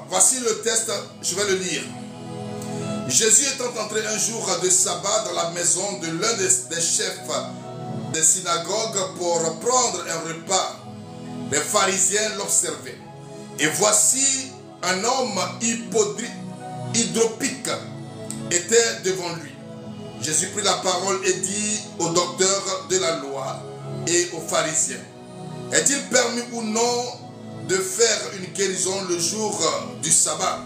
voici le texte, je vais le lire. Jésus étant entré un jour de sabbat dans la maison de l'un des chefs des synagogues pour prendre un repas, les pharisiens l'observaient. Et voici un homme hydropique était devant lui. Jésus prit la parole et dit aux docteurs de la loi et aux pharisiens, est-il permis ou non de faire une guérison le jour du sabbat?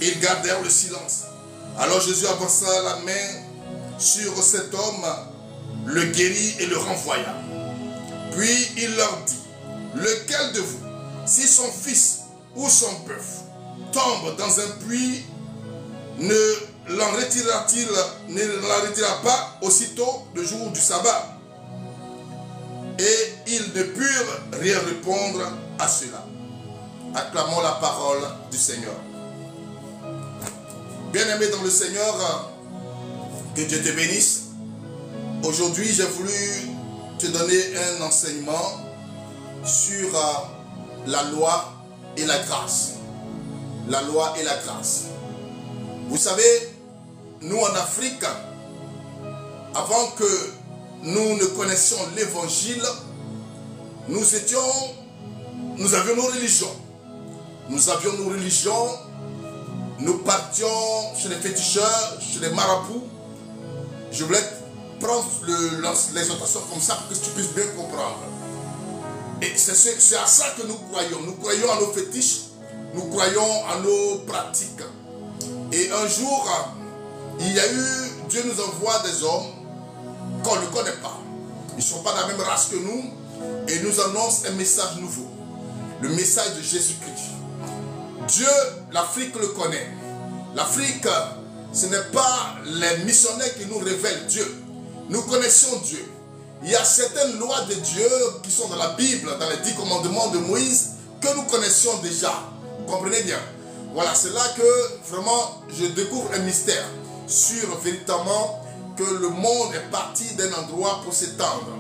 Ils gardèrent le silence. Alors Jésus avança la main sur cet homme, le guérit et le renvoya. Puis il leur dit, lequel de vous, si son fils ou son bœuf tombe dans un puits, ne l'en retirera pas aussitôt le jour du sabbat? Et ils ne purent rien répondre à cela. Acclamons la parole du Seigneur. Bien-aimé dans le Seigneur, que Dieu te bénisse. Aujourd'hui, j'ai voulu te donner un enseignement sur la loi et la grâce. La loi et la grâce. Vous savez, nous en Afrique, avant que nous ne connaissions l'évangile, nous avions nos religions. Nous avions nos religions, nous partions chez les féticheurs, chez les marabouts. Je voulais prendre l'exhortation comme ça pour que tu puisses bien comprendre. Et c'est à ça que nous croyons. Nous croyons à nos fétiches, nous croyons à nos pratiques. Et un jour, Dieu nous envoie des hommes qu'on ne connaît pas. Ils ne sont pas de la même race que nous et nous annoncent un message nouveau. Le message de Jésus-Christ. Dieu, l'Afrique le connaît. L'Afrique, ce n'est pas les missionnaires qui nous révèlent Dieu. Nous connaissons Dieu. Il y a certaines lois de Dieu qui sont dans la Bible, dans les 10 commandements de Moïse, que nous connaissions déjà. Vous comprenez bien? Voilà, c'est là que vraiment je découvre un mystère sur véritablement que le monde est parti d'un endroit pour s'étendre.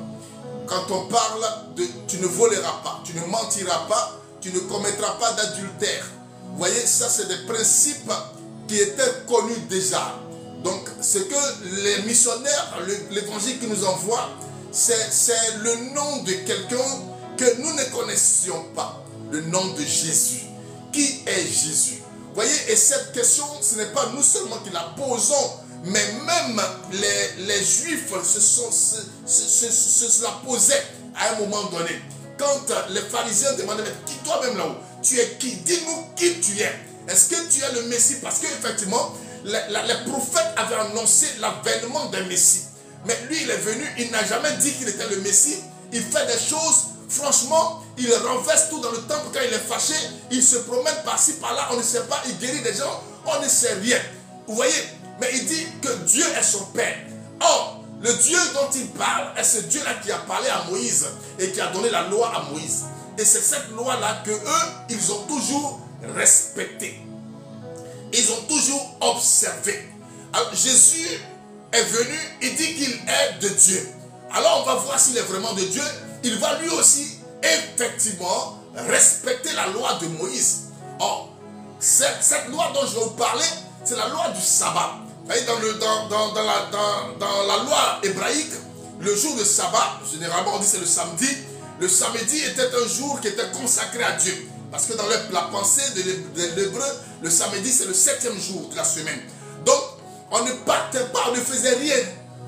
Quand on parle de tu ne voleras pas, tu ne mentiras pas, tu ne commettras pas d'adultère. Vous voyez, ça c'est des principes qui étaient connus déjà. Donc, ce que les missionnaires, l'évangile qui nous envoie, c'est le nom de quelqu'un que nous ne connaissions pas. Le nom de Jésus. Qui est Jésus? Vous voyez, et cette question, ce n'est pas nous seulement qui la posons, mais même les Juifs se la posaient à un moment donné. Quand les pharisiens demandaient, mais qui toi-même là-haut, tu es qui? Dis-nous qui tu es. Est-ce que tu es le Messie? Parce qu'effectivement, les prophètes avaient annoncé l'avènement d'un Messie. Mais lui, il est venu, il n'a jamais dit qu'il était le Messie. Il fait des choses, franchement, il renverse tout dans le temple quand il est fâché. Il se promène par-ci, par-là, on ne sait pas, il guérit des gens, on ne sait rien. Vous voyez? Mais il dit que Dieu est son Père. Or, le Dieu dont il parle est ce Dieu-là qui a parlé à Moïse et qui a donné la loi à Moïse. Et c'est cette loi-là que eux, ils ont toujours respectée. Ils ont toujours observé. Alors, Jésus est venu, il dit qu'il est de Dieu. Alors, on va voir s'il est vraiment de Dieu. Il va lui aussi, effectivement, respecter la loi de Moïse. Or, cette loi dont je vais vous parler, c'est la loi du sabbat. Vous voyez, dans la loi hébraïque, le jour de sabbat, généralement on dit c'est le samedi. Le samedi était un jour qui était consacré à Dieu. Parce que dans la pensée de l'hébreu, le samedi c'est le 7e jour de la semaine. Donc, on ne partait pas, on ne faisait rien.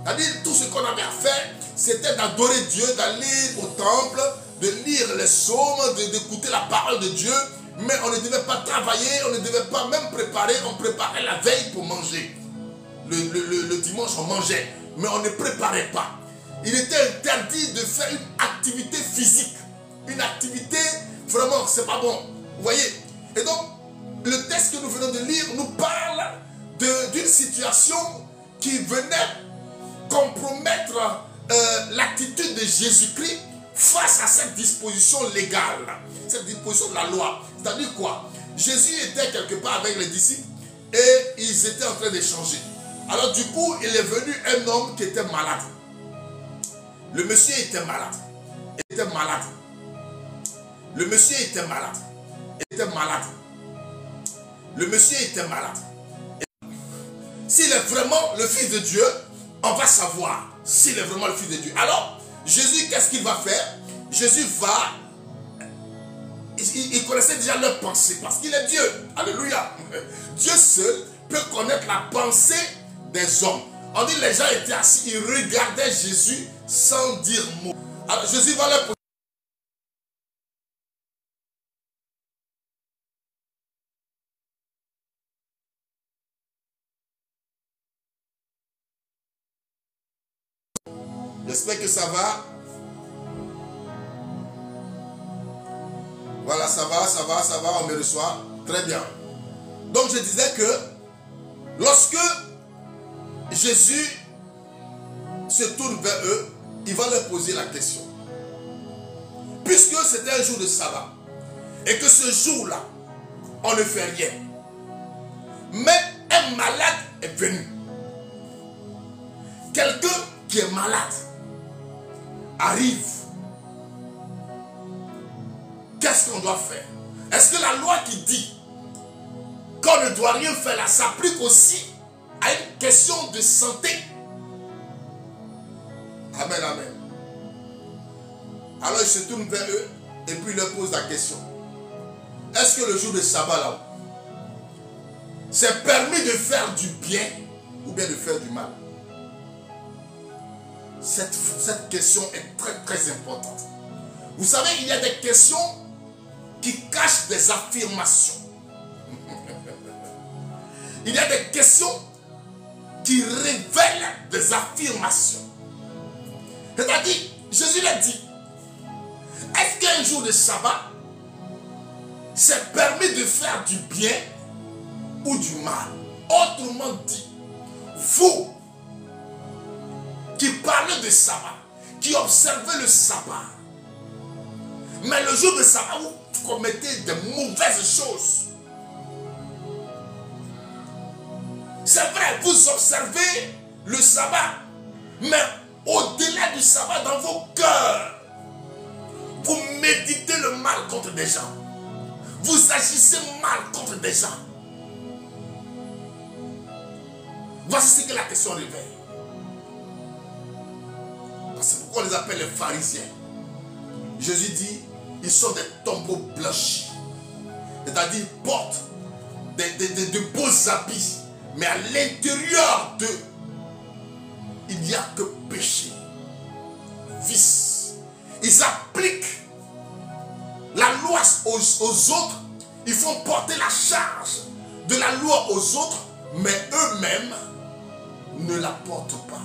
C'est-à-dire, tout ce qu'on avait à faire, c'était d'adorer Dieu, d'aller au temple, de lire les psaumes, d'écouter la parole de Dieu. Mais on ne devait pas travailler, on ne devait pas même préparer, on préparait la veille pour manger. Le dimanche, on mangeait, mais on ne préparait pas. Il était interdit de faire une activité physique. Une activité, vraiment, c'est pas bon. Vous voyez? Et donc, le texte que nous venons de lire nous parle d'une situation qui venait compromettre l'attitude de Jésus-Christ face à cette disposition légale, cette disposition de la loi. C'est-à-dire quoi? Jésus était quelque part avec les disciples et ils étaient en train d'échanger. Alors du coup, il est venu un homme qui était malade. Le monsieur était malade. Le monsieur était malade. le monsieur était malade. S'il est vraiment le Fils de Dieu, on va savoir s'il est vraiment le Fils de Dieu. Alors, Jésus, qu'est-ce qu'il va faire? Jésus va... Il connaissait déjà leurs pensées parce qu'il est Dieu. Alléluia. Dieu seul peut connaître la pensée des hommes. On dit les gens étaient assis, ils regardaient Jésus sans dire mot. Alors Jésus va leur poser. J'espère que ça va. Voilà, ça va, on me reçoit. Très bien. Donc je disais que lorsque Jésus se tourne vers eux, il va leur poser la question. Puisque c'était un jour de sabbat, et que ce jour-là, on ne fait rien, mais un malade est venu. Quelqu'un qui est malade arrive. Qu'est-ce qu'on doit faire? Est-ce que la loi qui dit qu'on ne doit rien faire là s'applique aussi à une question de santé? Amen, amen. Alors il se tourne vers eux et puis il leur pose la question. Est-ce que le jour de sabbat là, c'est permis de faire du bien ou bien de faire du mal? Cette question est très très importante. Vous savez, il y a des questions qui cachent des affirmations. Il y a des questions qui révèlent des affirmations. C'est-à-dire, Jésus l'a dit, est-ce qu'un jour de sabbat, c'est permis de faire du bien ou du mal? Autrement dit, vous qui parlez de sabbat, qui observez le sabbat, mais le jour de sabbat, vous commettez de mauvaises choses. C'est vrai, vous observez le sabbat, mais au-delà du sabbat, dans vos cœurs, vous méditez le mal contre des gens. Vous agissez mal contre des gens. Voici ce que la question révèle. C'est pourquoi on les appelle les pharisiens. Jésus dit, ils sont des tombeaux blanchis. C'est-à-dire, ils portent de beaux habits. Mais à l'intérieur d'eux, il n'y a que péché, vice. Ils appliquent la loi aux autres. Ils font porter la charge de la loi aux autres, mais eux-mêmes ne la portent pas.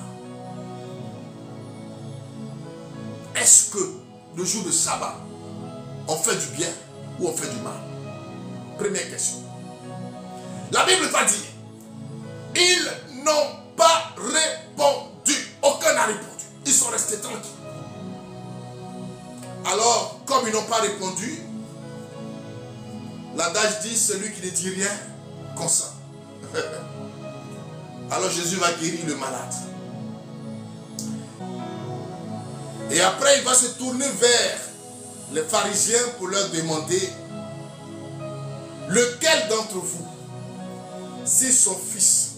Est-ce que le jour de sabbat, on fait du bien ou on fait du mal? Première question. La Bible va dire, ils n'ont pas répondu. Aucun n'a répondu. Ils sont restés tranquilles. Alors, comme ils n'ont pas répondu, l'adage dit, celui qui ne dit rien consent. Alors Jésus va guérir le malade. Et après, il va se tourner vers les pharisiens pour leur demander, lequel d'entre vous, si son fils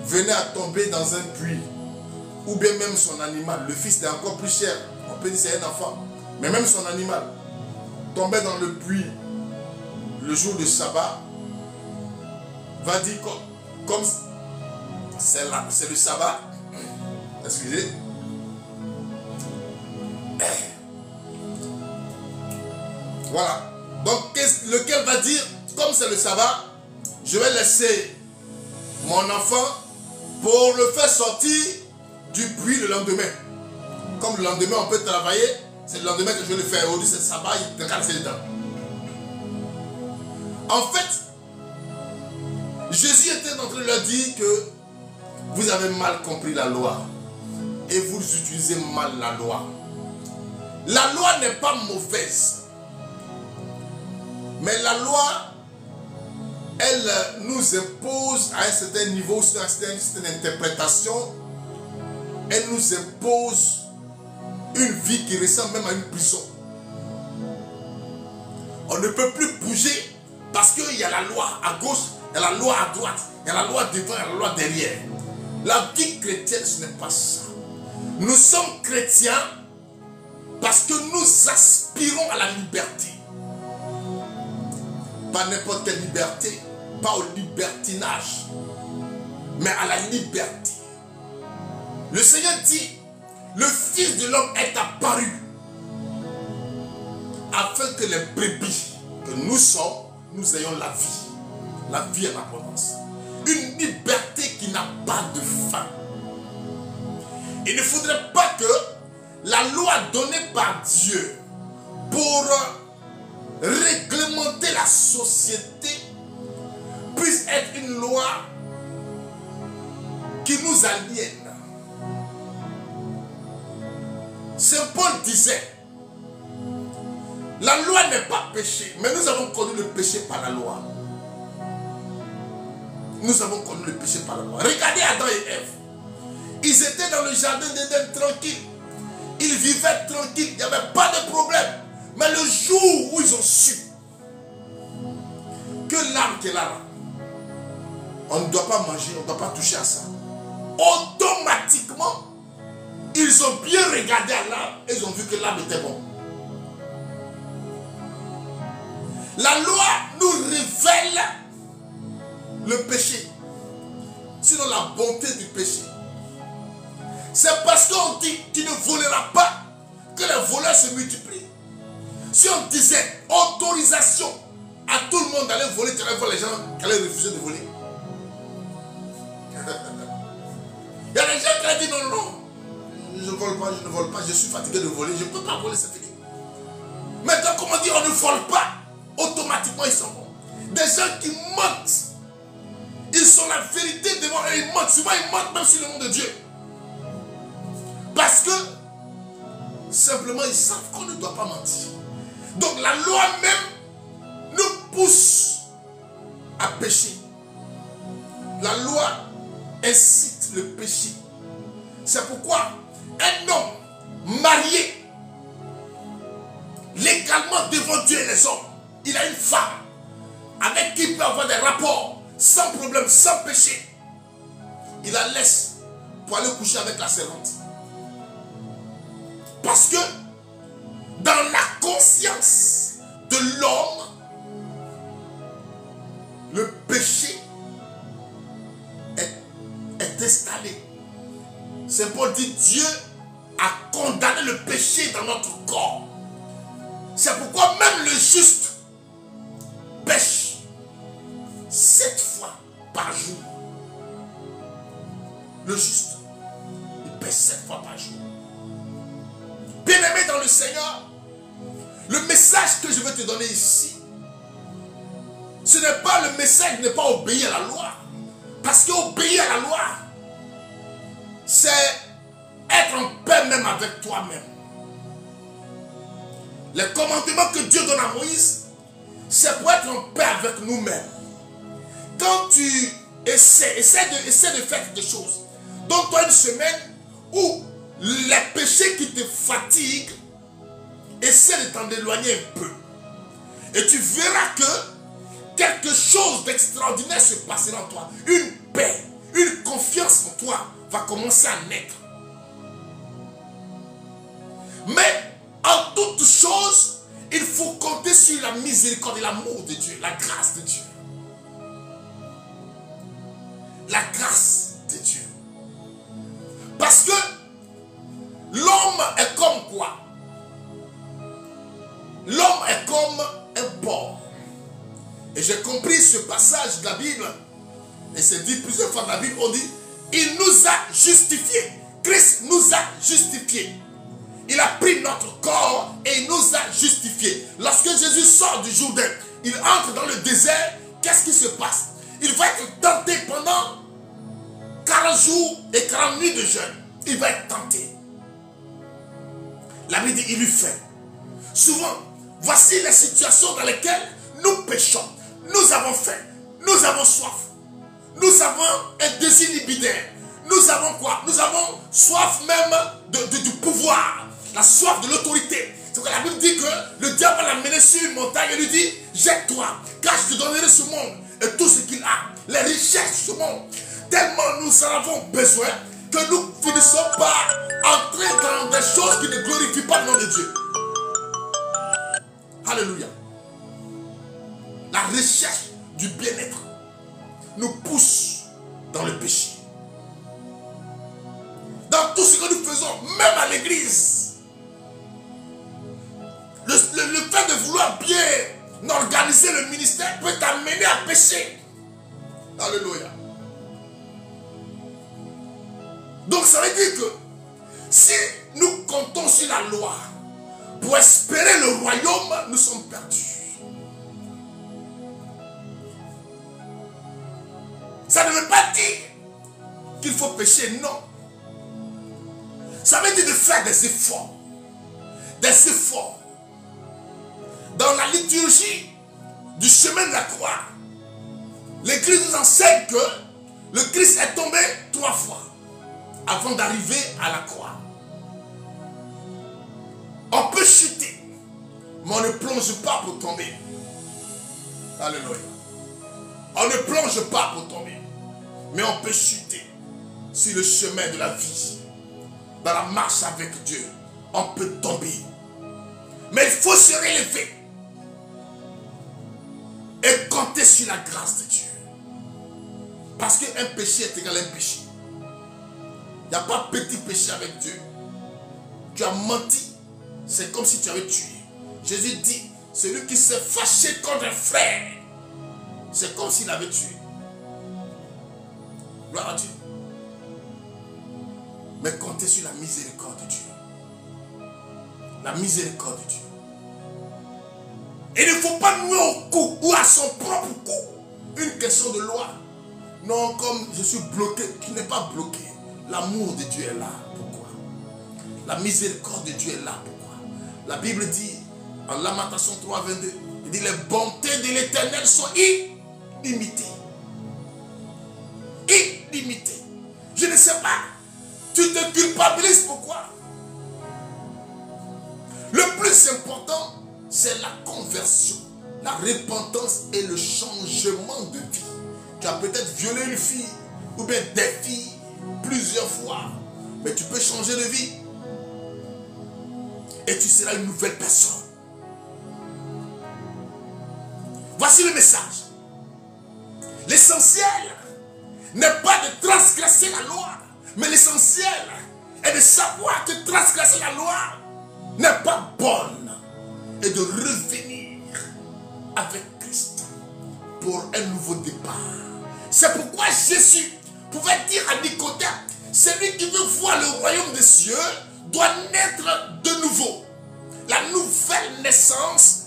venait à tomber dans un puits, ou bien même son animal, le fils est encore plus cher, on peut dire c'est un enfant, mais même son animal, tombait dans le puits le jour de sabbat, va dire comme c'est le sabbat, excusez, voilà. Donc, lequel va dire, comme c'est le sabbat, je vais laisser mon enfant pour le faire sortir du puits le lendemain. Comme le lendemain, on peut travailler, c'est le lendemain que je vais le faire. Aujourd'hui, c'est le sabbat, il te casse les dents. En fait, Jésus était en train de leur dire que vous avez mal compris la loi et vous utilisez mal la loi. La loi n'est pas mauvaise. Mais la loi, elle nous impose à un certain niveau, sur une certaine interprétation, elle nous impose une vie qui ressemble même à une prison. On ne peut plus bouger parce Parce qu'il y a la loi à gauche, il y a la loi à droite, il y a la loi devant, il y a la loi derrière. La vie chrétienne, ce n'est pas ça. Nous sommes chrétiens parce que nous aspirons à la liberté. Pas n'importe quelle liberté, pas au libertinage, mais à la liberté. Le Seigneur dit, le Fils de l'homme est apparu afin que les brebis que nous sommes, nous ayons la vie en abondance. Une liberté qui n'a pas de fin. Il ne faudrait pas que la loi donnée par Dieu pour réglementer la société puisse être une loi qui nous aliène. Saint Paul disait, la loi n'est pas péché, mais nous avons connu le péché par la loi. Nous avons connu le péché par la loi. Regardez Adam et Ève. Ils étaient dans le jardin d'Éden tranquilles. Ils vivaient tranquilles, il n'y avait pas de problème. Mais le jour où ils ont su que l'arbre qui est là, on ne doit pas manger, on ne doit pas toucher à ça, automatiquement, ils ont bien regardé à l'arbre et ils ont vu que l'arbre était bon. La loi nous révèle le péché, sinon la bonté du péché. C'est parce qu'on dit qu'il ne volera pas que les voleurs se multiplient. Si on disait autorisation à tout le monde d'aller voler, tu allais voir les gens qui allaient refuser de voler. Il y a des gens qui allaient dire non, non, je ne vole pas, je ne vole pas, je suis fatigué de voler, je ne peux pas voler, c'est fini. Maintenant, comme on dit, on ne vole pas, automatiquement ils s'en vont. Des gens qui mentent, ils sont la vérité devant eux, ils mentent. Souvent ils mentent même sur le nom de Dieu. Parce que simplement ils savent qu'on ne doit pas mentir. Donc la loi même nous pousse à pécher. La loi incite le péché. C'est pourquoi un homme marié légalement devant Dieu et les hommes, il a une femme avec qui il peut avoir des rapports sans problème, sans péché. Il la laisse pour aller coucher avec la servante. Parce que dans la conscience de l'homme, le péché est installé. Saint Paul dit, Dieu a condamné le péché dans notre corps. C'est pourquoi même le juste pêche 7 fois par jour. Le juste, il pêche 7 fois par jour. Bien-aimé dans le Seigneur, le message que je veux te donner ici, ce n'est pas le message de ne pas obéir à la loi. Parce qu'obéir à la loi, c'est être en paix même avec toi-même. Les commandements que Dieu donne à Moïse, c'est pour être en paix avec nous-mêmes. Quand tu essaie de faire quelque chose, donne-toi une semaine où les péchés qui te fatiguent, essaie de t'en éloigner un peu. Et tu verras que quelque chose d'extraordinaire se passera en toi. Une paix, une confiance en toi va commencer à naître. Mais en toute chose, il faut compter sur la miséricorde et l'amour de Dieu, la grâce de Dieu. La grâce de Dieu. Parce que l'homme est comme quoi? L'homme est comme un porc. Et j'ai compris ce passage de la Bible. Et c'est dit plusieurs fois dans la Bible, on dit, il nous a justifiés. Christ nous a justifiés. Il a pris notre corps et il nous a justifiés. Lorsque Jésus sort du Jourdain, il entre dans le désert, qu'est-ce qui se passe? Il va être tenté pendant 40 jours et 40 nuits de jeûne. Il va être tenté. La Bible dit, il lui fait. Souvent, voici les situations dans lesquelles nous péchons. Nous avons faim, nous avons soif, nous avons un désir libidaire. Nous avons quoi? Nous avons soif même du pouvoir, la soif de l'autorité. C'est pourquoi la Bible dit que le diable l'a mené sur une montagne et lui dit, jette-toi, car je te donnerai ce monde et tout ce qu'il a, les richesses de ce monde. Tellement nous en avons besoin que nous finissons par entrer dans des choses qui ne glorifient pas le nom de Dieu. Alléluia. La recherche du bien-être nous pousse dans le péché. Dans tout ce que nous faisons, même à l'église, le fait de vouloir bien organiser le ministère peut t'amener à pécher. Alléluia. Donc ça veut dire que si nous comptons sur la loi pour espérer le royaume, nous sommes perdus. Ça ne veut pas dire qu'il faut pécher, non. Ça veut dire de faire des efforts. Des efforts. Dans la liturgie du chemin de la croix, l'Église nous enseigne que le Christ est tombé 3 fois avant d'arriver à la croix. On peut chuter, mais on ne plonge pas pour tomber. Alléluia. On ne plonge pas pour tomber, mais on peut chuter sur le chemin de la vie. Dans la marche avec Dieu, on peut tomber. Mais il faut se relever et compter sur la grâce de Dieu. Parce qu'un péché est égal à un péché. Il n'y a pas petit péché avec Dieu. Tu as menti, c'est comme si tu avais tué. Jésus dit, celui qui s'est fâché contre un frère, c'est comme s'il avait tué. Gloire à Dieu. Mais comptez sur la miséricorde de Dieu. La miséricorde de Dieu. Il ne faut pas nouer au cou ou à son propre cou une question de loi. Non, comme je suis bloqué, tu n'es pas bloqué. L'amour de Dieu est là. Pourquoi? La miséricorde de Dieu est là. Pourquoi? La Bible dit, en Lamentation 3, 22, il dit, les bontés de l'Éternel sont illimitées. Illimitées. Je ne sais pas. Tu te culpabilises, pourquoi? Le plus important, c'est la conversion, la repentance et le changement de vie. Tu as peut-être violé une fille, ou bien des filles, plusieurs fois. Mais tu peux changer de vie. Et tu seras une nouvelle personne. Voici le message. L'essentiel n'est pas de transgresser la loi. Mais l'essentiel est de savoir que transgresser la loi n'est pas bonne et de revenir avec Christ pour un nouveau départ. C'est pourquoi Jésus pouvait dire à Nicodème, celui qui veut voir le royaume des cieux doit naître de nouveau. La nouvelle naissance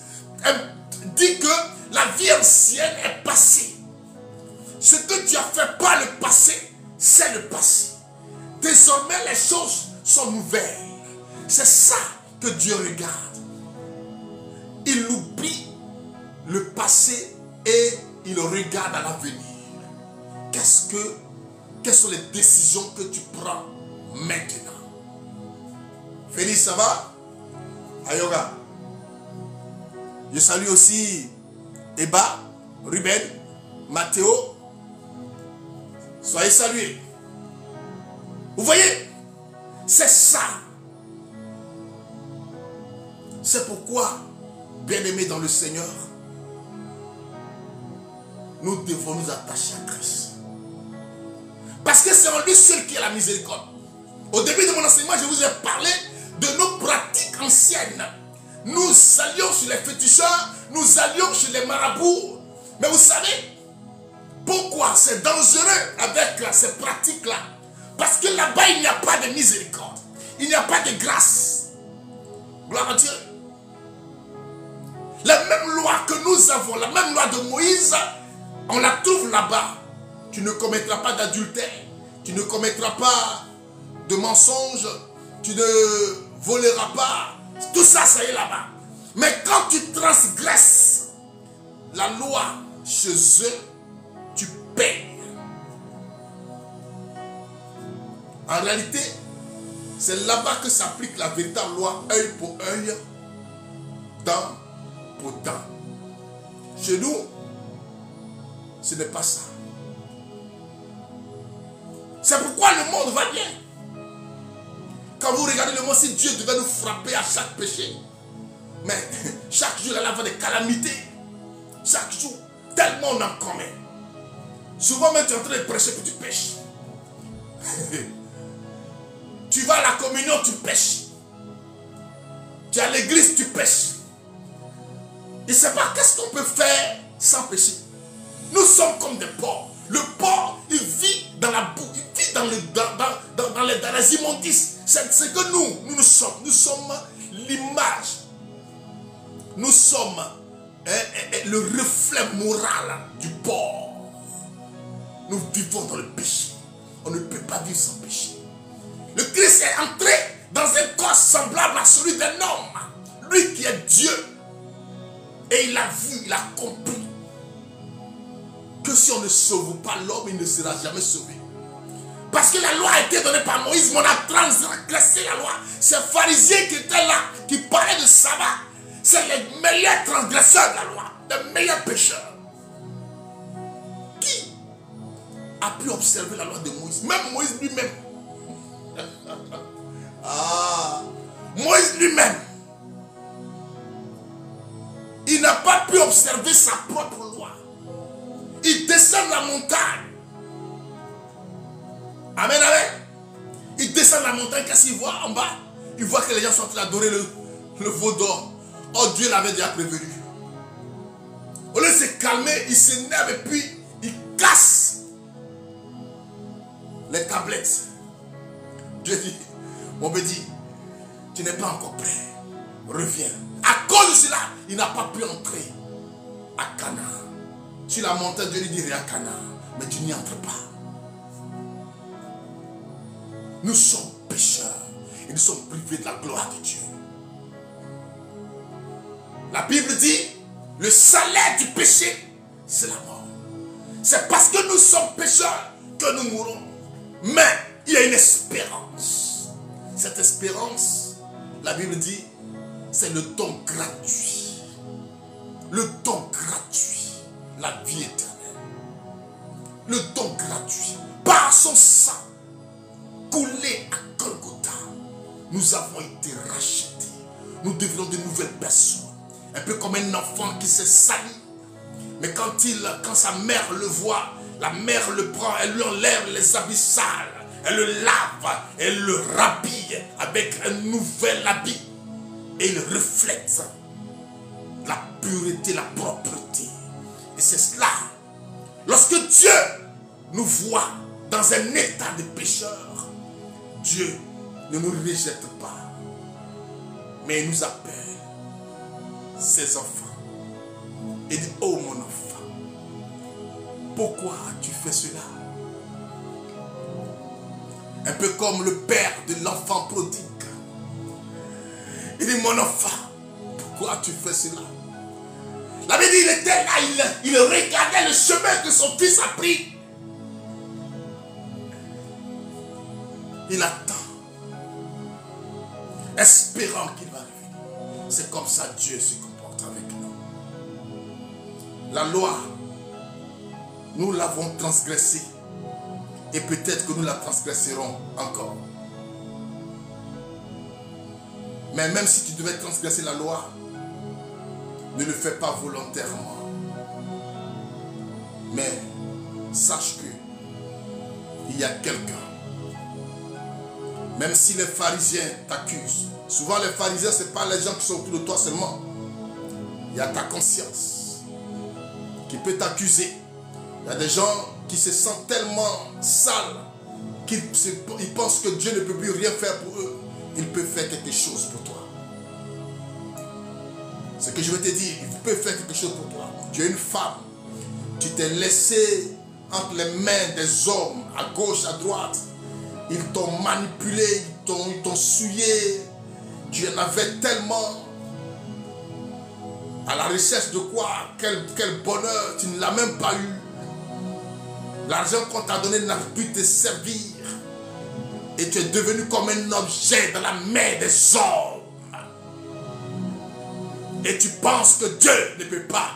dit que la vie ancienne est passée. Ce que tu as fait par le passé, c'est le passé. Désormais, les choses sont nouvelles. C'est ça que Dieu regarde. Il oublie le passé et il regarde à l'avenir. Quelles sont les décisions que tu prends maintenant? Félix, ça va? Ayoga. Je salue aussi Eba, Ruben, Mathéo. Soyez salués. Vous voyez, c'est ça. C'est pourquoi, bien-aimés dans le Seigneur, nous devons nous attacher à Christ. Parce que c'est en lui seul qui a la miséricorde. Au début de mon enseignement, je vous ai parlé de nos pratiques anciennes. Nous allions chez les féticheurs, nous allions chez les marabouts. Mais vous savez, pourquoi c'est dangereux avec ces pratiques-là? Parce que là-bas, il n'y a pas de miséricorde. Il n'y a pas de grâce. Gloire à Dieu. La même loi que nous avons, la même loi de Moïse, on la trouve là-bas. Tu ne commettras pas d'adultère. Tu ne commettras pas de mensonge. Tu ne voleras pas. Tout ça, ça est là-bas. Mais quand tu transgresses la loi chez eux, tu payes. En réalité, c'est là-bas que s'applique la véritable loi œil pour œil, dent pour dent. Chez nous, ce n'est pas ça. C'est pourquoi le monde va bien. Quand vous regardez le monde, si Dieu devait nous frapper à chaque péché, mais chaque jour, il y a des calamités. Chaque jour, tellement on en commet. Souvent même, tu es en train de prêcher que tu pêches. Tu vas à la communion, tu pêches. Tu es à l'église, tu pêches. Je ne sais pas qu'est-ce qu'on peut faire sans pécher. Nous sommes comme des porcs. Le porc, il vit dans la boue, il vit dans les immondices. C'est ce que nous sommes. Nous sommes l'image. Nous sommes le reflet moral du porc. Nous vivons dans le péché. On ne peut pas vivre sans péché. Le Christ est entré dans un corps semblable à celui d'un homme. Lui qui est Dieu. Et il a vu, il a compris que si on ne sauve pas l'homme, il ne sera jamais sauvé. Parce que la loi a été donnée par Moïse, mais on a transgressé la loi. Ces pharisiens qui étaient là, qui parlaient de sabbat, c'est les meilleurs transgresseurs de la loi, les meilleurs pécheurs. Qui a pu observer la loi de Moïse? Même Moïse lui-même. Moïse lui-même. Il n'a pas pu observer sa propre loi. Il descend la montagne. Amen, amen. Il descend la montagne, qu'est-ce qu'il voit en bas? Il voit que les gens sont en train d'adorer le veau d'or. Oh, Dieu l'avait déjà prévenu. Au lieu de se calmer, il s'énerve et puis il casse les tablettes. Dieu dit, mon béni, tu n'es pas encore prêt. Reviens. À cause de cela, il n'a pas pu entrer à Canaan. Sur la montagne, Dieu lui dit, à Canaan, mais tu n'y entres pas. Nous sommes pécheurs et nous sommes privés de la gloire de Dieu. La Bible dit, le salaire du péché, c'est la mort. C'est parce que nous sommes pécheurs que nous mourrons. Mais il y a une espérance. Cette espérance, la Bible dit, c'est le don gratuit. Le don gratuit. La vie éternelle. Le don gratuit. Par son sang coulé à Golgotha, nous avons été rachetés. Nous devenons de nouvelles personnes. Un peu comme un enfant qui s'est sali. Mais quand sa mère le voit, la mère le prend, elle lui enlève les habits sales. Elle le lave, elle le rhabille avec un nouvel habit. Et il reflète la pureté, la propreté. Et c'est cela. Lorsque Dieu nous voit dans un état de pécheur, Dieu ne nous rejette pas, mais il nous appelle ses enfants. Il dit, oh mon enfant, pourquoi as-tu fait cela? Un peu comme le père de l'enfant prodigue. Il dit, mon enfant, pourquoi as-tu fait cela? La Bible dit, il était là, il regardait le chemin que son fils a pris. Il attend, espérant qu'il va revenir. C'est comme ça que Dieu se comporte avec nous. La loi, nous l'avons transgressée. Et peut-être que nous la transgresserons encore. Mais même si tu devais transgresser la loi, ne le fais pas volontairement. Mais sache que il y a quelqu'un. Même si les pharisiens t'accusent. Souvent les pharisiens, ce n'est pas les gens qui sont autour de toi seulement. Il y a ta conscience qui peut t'accuser. Il y a des gens qui se sentent tellement sales qu'ils pensent que Dieu ne peut plus rien faire pour eux. Il peut faire quelque chose pour toi. Ce que je veux te dire, il peut faire quelque chose pour toi. Tu es une femme. Tu t'es laissé entre les mains des hommes, à gauche, à droite. Ils t'ont manipulé, ils t'ont souillé. Tu en avais tellement. À la recherche de quoi? Quel bonheur, tu ne l'as même pas eu. L'argent qu'on t'a donné n'a pu te servir. Et tu es devenu comme un objet dans la main des hommes. et tu penses que Dieu ne peut pas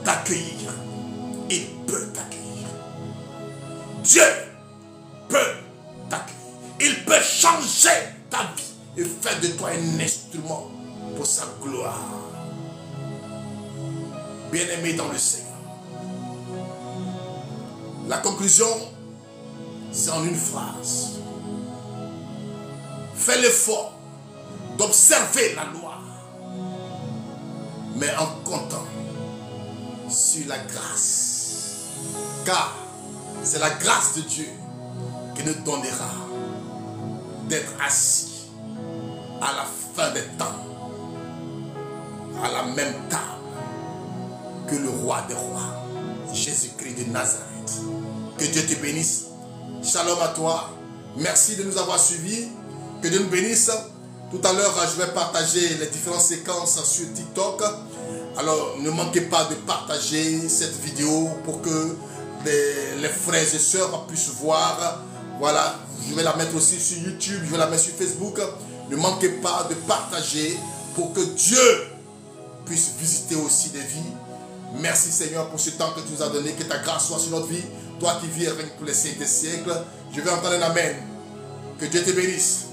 t'accueillir, il peut t'accueillir. Dieu peut t'accueillir. Il peut changer ta vie et faire de toi un instrument pour sa gloire. Bien-aimé dans le Seigneur, la conclusion, c'est en une phrase. Fais l'effort d'observer la loi, mais en comptant sur la grâce. Car c'est la grâce de Dieu qui nous donnera d'être assis à la fin des temps, à la même table que le roi des rois, Jésus-Christ de Nazareth. Que Dieu te bénisse. Shalom à toi. Merci de nous avoir suivis. Que Dieu nous bénisse. Tout à l'heure, je vais partager les différentes séquences sur TikTok. Alors, ne manquez pas de partager cette vidéo pour que les frères et sœurs puissent voir. Voilà, je vais la mettre aussi sur YouTube, je vais la mettre sur Facebook. Ne manquez pas de partager pour que Dieu puisse visiter aussi des vies. Merci Seigneur pour ce temps que tu nous as donné. Que ta grâce soit sur notre vie. Toi qui vis et règnes pour les siècles des siècles. Je vais entendre un amen. Que Dieu te bénisse.